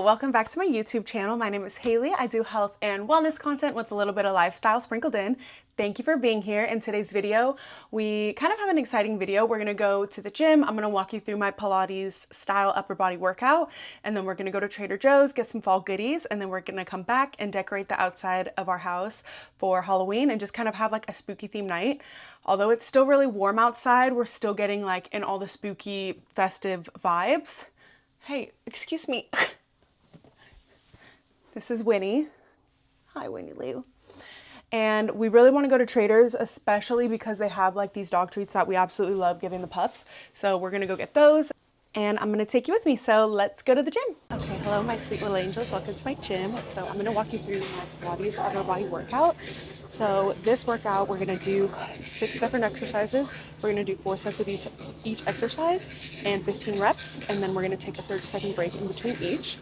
welcome back to my YouTube channel. My name is Haley. I do health and wellness content with a little bit of lifestyle sprinkled in. Thank you for being here. In today's video, we kind of have an exciting video. We're gonna go to the gym. I'm gonna walk you through my Pilates style upper body workout, and then we're gonna go to Trader Joe's, get some fall goodies, and then we're gonna come back and decorate the outside of our house for Halloween and just kind of have like a spooky theme night. Although it's still really warm outside, we're still getting like in all the spooky festive vibes. Hey, excuse me. This is Winnie. Hi, Winnie Lou. And we really want to go to Trader's, especially because they have like these dog treats that we absolutely love giving the pups. So we're going to go get those and I'm going to take you with me. So let's go to the gym. Okay, hello, my sweet little angels. Welcome to my gym. So I'm going to walk you through my Pilates upper body workout. So this workout, we're going to do 6 different exercises. We're going to do 4 sets of each exercise and 15 reps. And then we're going to take a 30-second break in between each.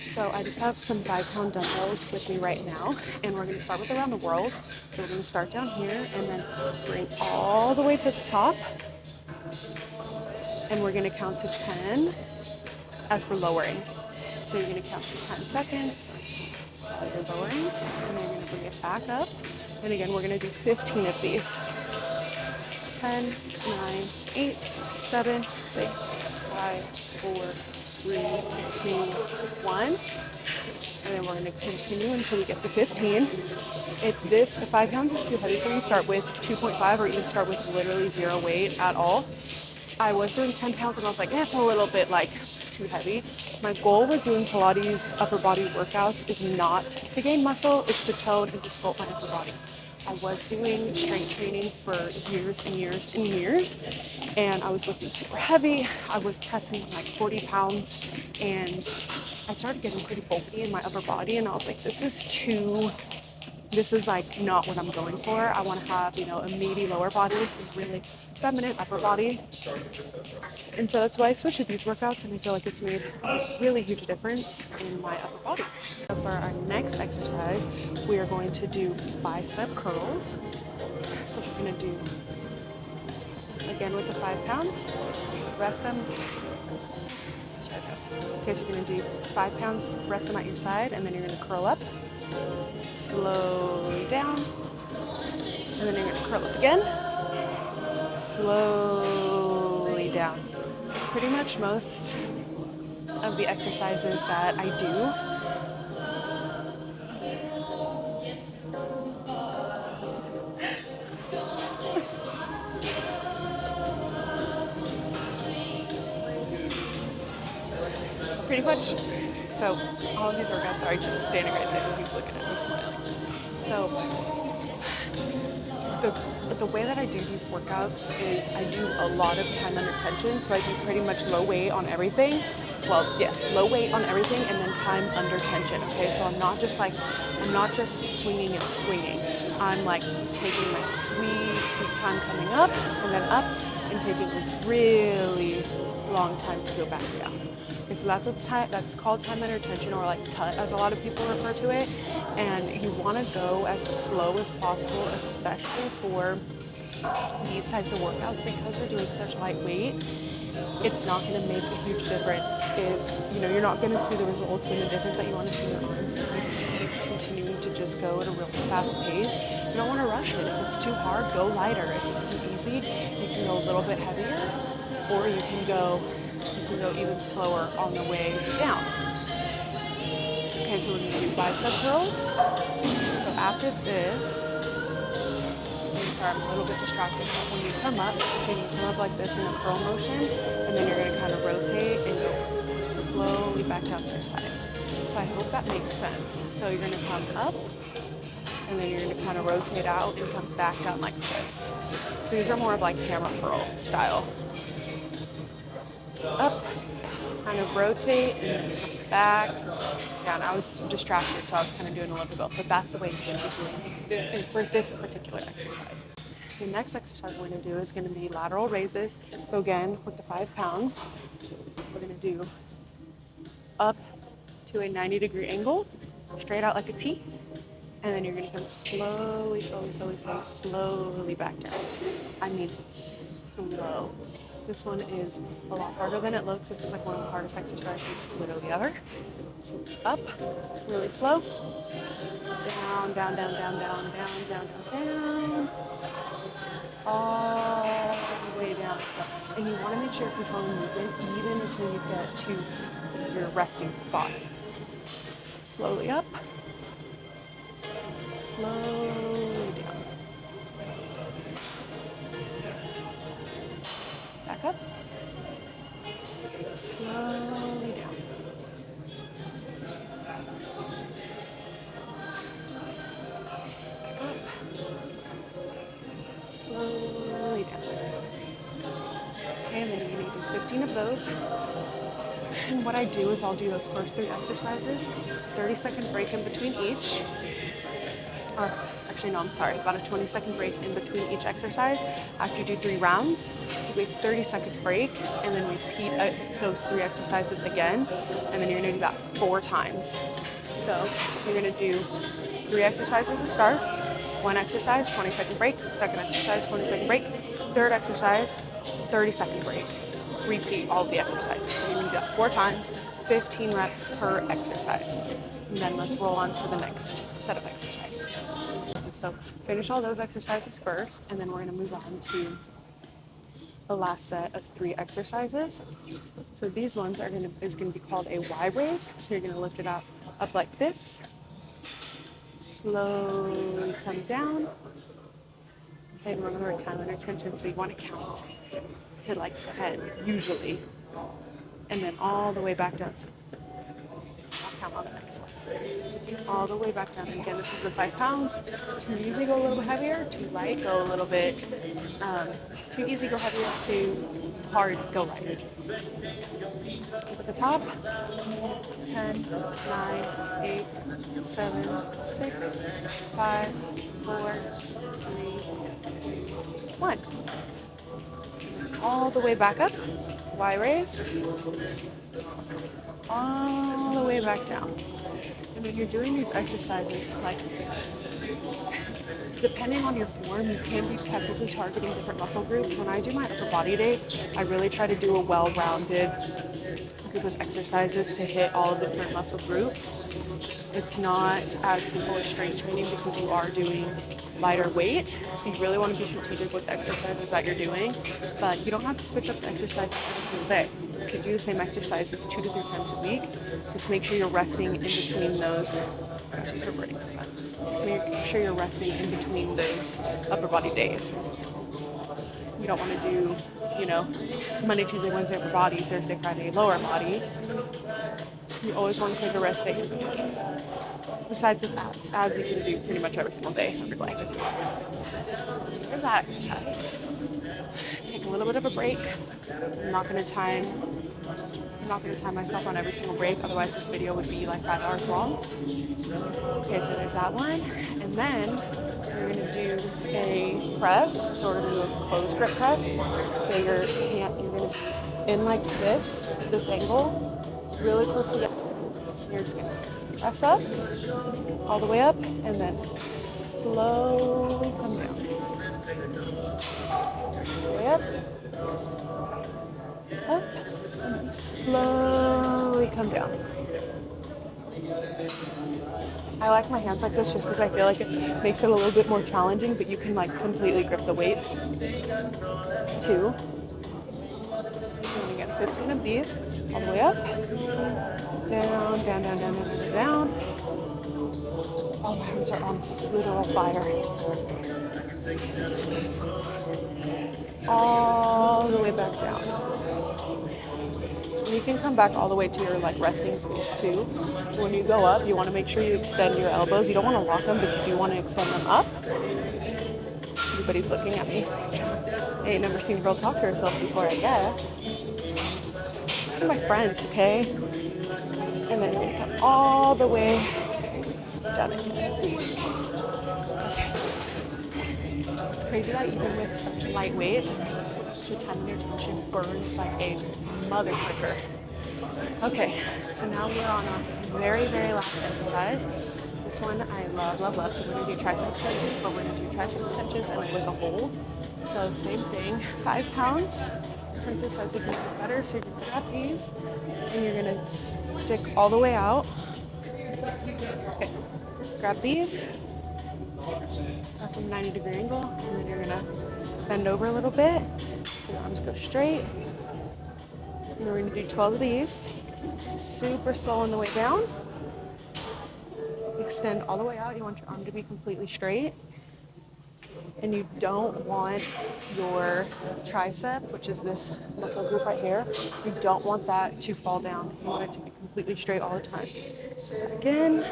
So I just have some 5-pound dumbbells with me right now, and we're going to start with around the world. So we're going to start down here and then bring all the way to the top. And we're going to count to 10 as we're lowering. So you're going to count to 10 seconds while you're lowering, and then you're going to bring it back up. And again, we're going to do 15 of these. 10, 9, 8, 7, 6, 5, 4, 3, 2, 1. And then we're going to continue until we get to 15. If 5 pounds is too heavy for you, start with 2.5 or even start with literally 0 weight at all. I was doing 10 pounds and I was like, that's a little bit like too heavy. My goal with doing Pilates upper body workouts is not to gain muscle, it's to tone and to sculpt my upper body. I was doing strength training for years and years and years, and I was lifting super heavy. I was pressing like 40 pounds, and I started getting pretty bulky in my upper body, and I was like, this is like not what I'm going for. I want to have, a meaty lower body and really feminine upper body. And so that's why I switched to these workouts, and I feel like it's made a really huge difference in my upper body. For our next exercise, we are going to do bicep curls. So we're going to do, again with the 5 pounds, rest them. Okay, so you're going to do 5 pounds, rest them at your side, and then you're going to curl up, slowly down, and then you're going to curl up again, slowly down. Pretty much most of the exercises that I do so all of these workouts, sorry, Jim's standing right there, he's looking at me smiling. So the way that I do these workouts is I do a lot of time under tension, so I do pretty much low weight on everything. Well, yes, low weight on everything and then time under tension, okay? So I'm not just swinging and swinging. I'm like taking my sweet time coming up and then up and taking a really long time to go back down. Okay, so that's called time under tension, or like TUT as a lot of people refer to it. And you want to go as slow as possible, especially for these types of workouts, because we're doing such light weight. It's not going to make a huge difference if you're not going to see the results and the difference that you want to see in your arms. If you keep continuing to just go at a really fast pace, you don't want to rush it. If it's too hard, go lighter. If it's too easy, you can go a little bit heavier, or you can go even slower on the way down. Okay, so we're going to do bicep curls. So after this, sorry, I'm a little bit distracted. When you come up, so you come up like this in a curl motion, and then you're going to kind of rotate and go slowly back down to your side. So I hope that makes sense. So you're going to come up, and then you're going to kind of rotate out and come back down like this. So these are more of like hammer curl style. Up, kind of rotate, and then come back. Yeah, and I was distracted, so I was kind of doing a little bit, but that's the way you should be doing it for this particular exercise. The next exercise we're going to do is going to be lateral raises. So again, with the 5 pounds, we're going to do up to a 90-degree angle, straight out like a T, and then you're going to come slowly back down. I mean, slow. This one is a lot harder than it looks. This is like one of the hardest exercises literally ever. So up, really slow. Down, down, down, down, down, down, down, down, down. All the way down. So, and you want to make sure you're controlling movement even until you get to your resting spot. So slowly up, slowly down. Back up, slowly down. Back up, slowly down. Okay, and then you're going to do 15 of those. And what I do is I'll do those first 3 exercises, 30-second break in between each. Or actually, no, I'm sorry, about a 20-second break in between each exercise. After you do 3 rounds, do a 30-second break, and then repeat those 3 exercises again. And then you're going to do that 4 times. So you're going to do 3 exercises to start, 1 exercise, 20-second break, second exercise, 20-second break, third exercise, 30-second break. Repeat all of the exercises. So you're going to do that 4 times, 15 reps per exercise. And then let's roll on to the next set of exercises. So finish all those exercises first, and then we're going to move on to the last set of 3 exercises. So these ones is going to be called a Y raise. So you're going to lift it up like this, slowly come down. And remember, time under tension, so you want to count to like 10 usually, and then all the way back down. So I'll count on the next one. All the way back down. And again, this is the 5 pounds. Too easy, go a little bit heavier. Too light, go a little bit. Too easy, go heavier. Too hard, go lighter. At the top, 10, 9, 8, 7, 6, 5, 4, 3, 2, 1. All the way back up, Y raise, all the way back down. And when you're doing these exercises, like, depending on your form, you can be technically targeting different muscle groups. When I do my upper body days, I really try to do a well-rounded group of exercises to hit all of the different muscle groups. It's not as simple as strength training because you are doing lighter weight, so you really want to be strategic with the exercises that you're doing, but you don't have to switch up the exercises every single day. You can do the same exercises 2 to 3 times a week. Just make sure you're resting in between those. Actually, start burning some fat. Just make sure you're resting in between those upper body days. You don't want to do, Monday, Tuesday, Wednesday upper body, Thursday, Friday lower body. You always want to take a rest day in between. Besides the abs. Abs you can do pretty much every single day of your life if you want. Here's that exercise. Take a little bit of a break. I'm not going to time myself on every single break, otherwise this video would be like 5 hours long. Okay, so there's that one. And then we're going to do a press, so we're going to do a closed grip press. So you're going to be in like this angle, really close together. You're just going to press up, all the way up, and then slowly come down. All the way up, and slowly come down. I like my hands like this just because I feel like it makes it a little bit more challenging, but you can like completely grip the weights too. And again, 15 of these, all the way up, down, down, down, down, down, down, down. Oh, my arms are on literal fire. All the way back down. You can come back all the way to your like resting space too. When you go up, you want to make sure you extend your elbows. You don't want to lock them, but you do want to extend them up. Everybody's looking at me. I ain't never seen a girl talk to herself before, I guess. Look at my friends, okay? And then you're going to come all the way down again. Okay. It's crazy that even with such light weight, the time in your tension burns like a mother fricker. Okay, so now we're on our very, very last exercise. This one I love, love, love. So we're going to do tricep extensions, but we're going to do tricep extensions and with a hold. So same thing, 5 pounds, Turn to the side so you can see it better. So you're gonna grab these and you're gonna stick all the way out. Okay. Grab these, start from a 90-degree angle, and then you're gonna bend over a little bit so your arms go straight. And then we're gonna do 12 of these. Super slow on the way down. Extend all the way out. You want your arm to be completely straight. And you don't want your tricep, which is this muscle group right here, you don't want that to fall down. You want it to be completely straight all the time. So again,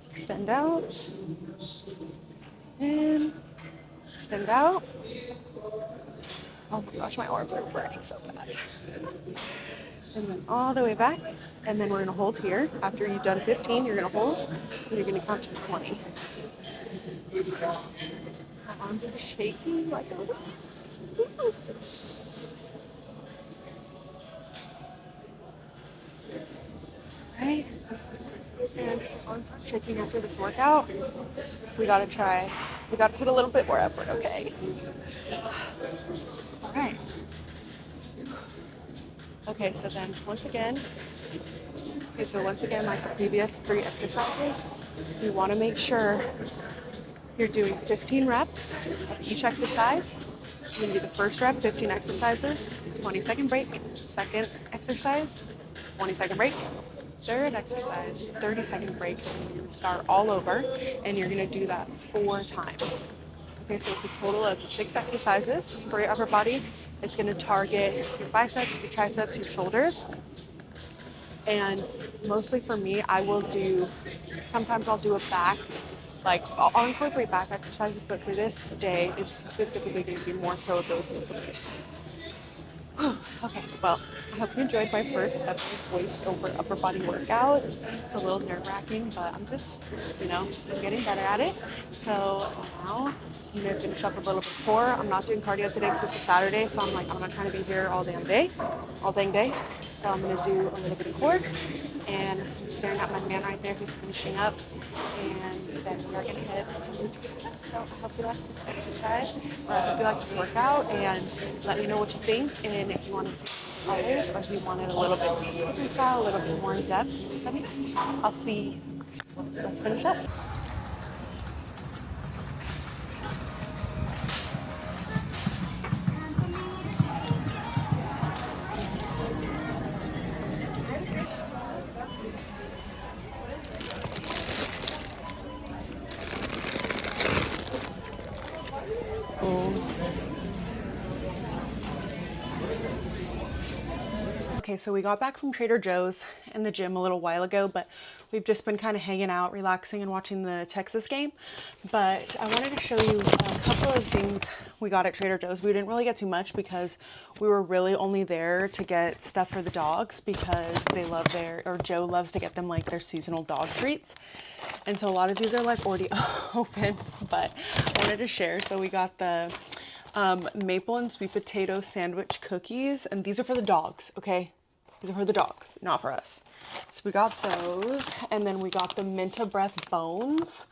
extend out, and extend out. Oh my gosh, my arms are burning so bad. And then all the way back, and then we're gonna hold here. After you've done 15, you're gonna hold, and you're gonna count to 20. My arms are shaking like a... Right? And arms are shaking after this workout. We gotta put a little bit more effort, okay? All right. Okay, so once again, like the previous 3 exercises, you wanna make sure you're doing 15 reps of each exercise. You're gonna do the first rep, 15 exercises, 20-second break. Second exercise, 20-second break. Third exercise, 30-second break. And you're gonna start all over, and you're gonna do that 4 times. Okay, so it's a total of 6 exercises for your upper body. It's gonna target your biceps, your triceps, your shoulders. And mostly for me, sometimes I'll do a back, like I'll incorporate back exercises, but for this day, it's specifically going to be more so of those muscle groups. Okay, well, I hope you enjoyed my first ever voice over upper body workout. It's a little nerve-wracking, but I'm just, I'm getting better at it. So now I'm gonna finish up a little bit of core. I'm not doing cardio today because it's a Saturday, so I'm not trying to be here all dang day. So I'm gonna do a little bit of core, and I'm staring at my man right there who's finishing up, and then we're gonna head to the gym. So I hope you like this exercise, or I hope you like this workout, and let me know what you think, and if you want to see others, or if you want it a little bit different style, a little bit more in depth, just let me know. I'll see. Let's finish up. Okay, so we got back from Trader Joe's and the gym a little while ago, but we've just been kind of hanging out, relaxing, and watching the Texas game. But I wanted to show you a couple of things we got at Trader Joe's. We didn't really get too much because we were really only there to get stuff for the dogs because Joe loves to get them like their seasonal dog treats. And so a lot of these are like already opened, but I wanted to share. So we got the maple and sweet potato sandwich cookies, and these are for the dogs, okay? These are for the dogs, not for us. So we got those, and then we got the Minta Breath bones.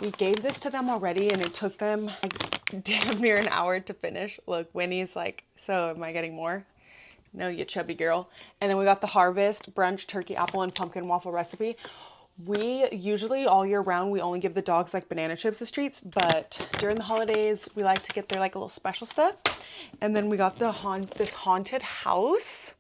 We gave this to them already, and it took them like damn near an hour to finish. Look, Winnie's like, so am I getting more? No, you chubby girl. And then we got the Harvest brunch turkey, apple, and pumpkin waffle recipe. We usually all year round, we only give the dogs like banana chips as treats, but during the holidays, we like to get their like a little special stuff. And then we got this haunted house,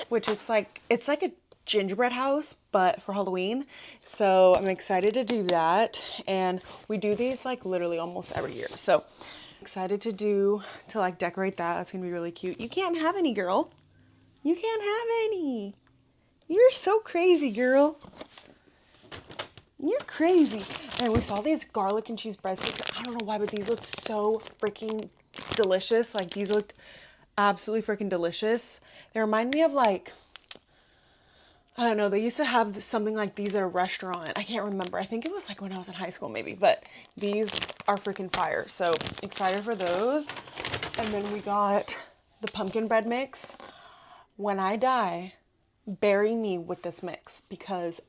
which it's like a gingerbread house, but for Halloween. So I'm excited to do that. And we do these like literally almost every year. So excited to like decorate that. That's gonna be really cute. You can't have any, girl. You can't have any. You're so crazy, girl. You're crazy. And we saw these garlic and cheese breadsticks. I don't know why, but these looked so freaking delicious. Like, these looked absolutely freaking delicious. They remind me of like, I don't know, they used to have something like these at a restaurant. I can't remember. I think it was like when I was in high school maybe, but these are freaking fire. So excited for those. And then we got the pumpkin bread mix. When I die, bury me with this mix because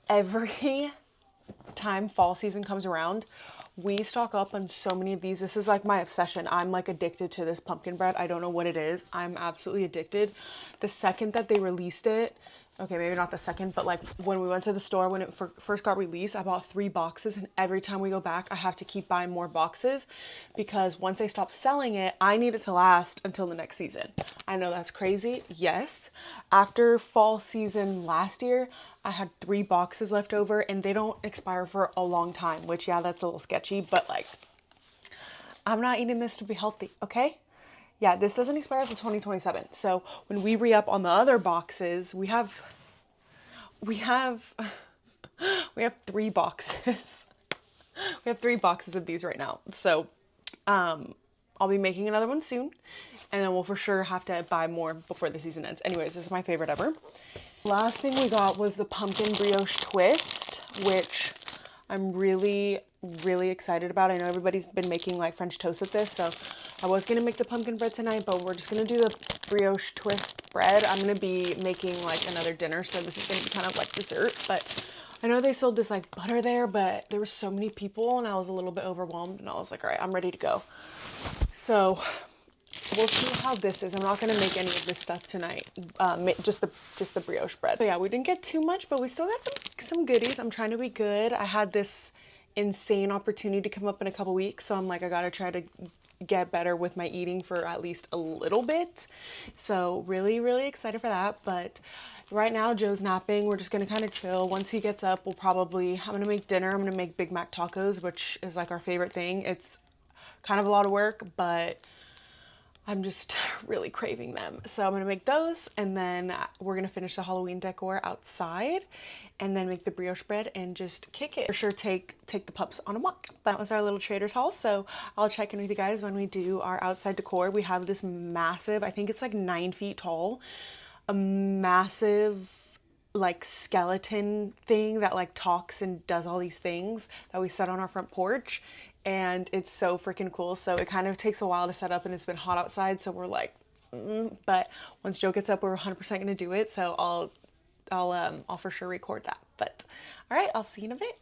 every time fall season comes around, we stock up on so many of these. This is like my obsession. I'm like addicted to this pumpkin bread. I don't know what it is. I'm absolutely addicted. The second that they released it, okay, maybe not the second, but like when we went to the store, when it first got released, I bought 3 boxes, and every time we go back, I have to keep buying more boxes because once they stop selling it, I need it to last until the next season. I know that's crazy. Yes. After fall season last year, I had 3 boxes left over, and they don't expire for a long time, which, yeah, that's a little sketchy, but like, I'm not eating this to be healthy, okay? Yeah, this doesn't expire until 2027. So when we re-up on the other boxes, we have we have 3 boxes. We have 3 boxes of these right now. So I'll be making another one soon, and then we'll for sure have to buy more before the season ends. Anyways, this is my favorite ever. Last thing we got was the pumpkin brioche twist, which I'm really excited about. I know everybody's been making like French toast with this, so I was gonna make the pumpkin bread tonight, but we're just gonna do the brioche twist bread. I'm gonna be making like another dinner, so this is gonna be kind of like dessert, but I know they sold this like butter there, but there were so many people and I was a little bit overwhelmed, and I was like, all right, I'm ready to go. So we'll see how this is. I'm not gonna make any of this stuff tonight, just the brioche bread. But yeah, we didn't get too much, but we still got some goodies. I'm trying to be good. I had this insane opportunity to come up in a couple weeks, so I'm like, I gotta try to get better with my eating for at least a little bit. So really excited for that. But right now Joe's napping. We're just gonna kind of chill. Once he gets up, I'm gonna make dinner. I'm gonna make Big Mac tacos, which is like our favorite thing. It's kind of a lot of work, but I'm just really craving them. So I'm gonna make those, and then we're gonna finish the Halloween decor outside, and then make the brioche bread and just kick it. For sure take the pups on a walk. That was our little Trader's haul, so I'll check in with you guys when we do our outside decor. We have this massive, I think it's like 9 feet tall, a massive like skeleton thing that like talks and does all these things that we set on our front porch, and it's so freaking cool. So it kind of takes a while to set up, and it's been hot outside, so we're like, but once Joe gets up, we're 100% gonna do it. So I'll for sure record that. But all right, I'll see you in a bit.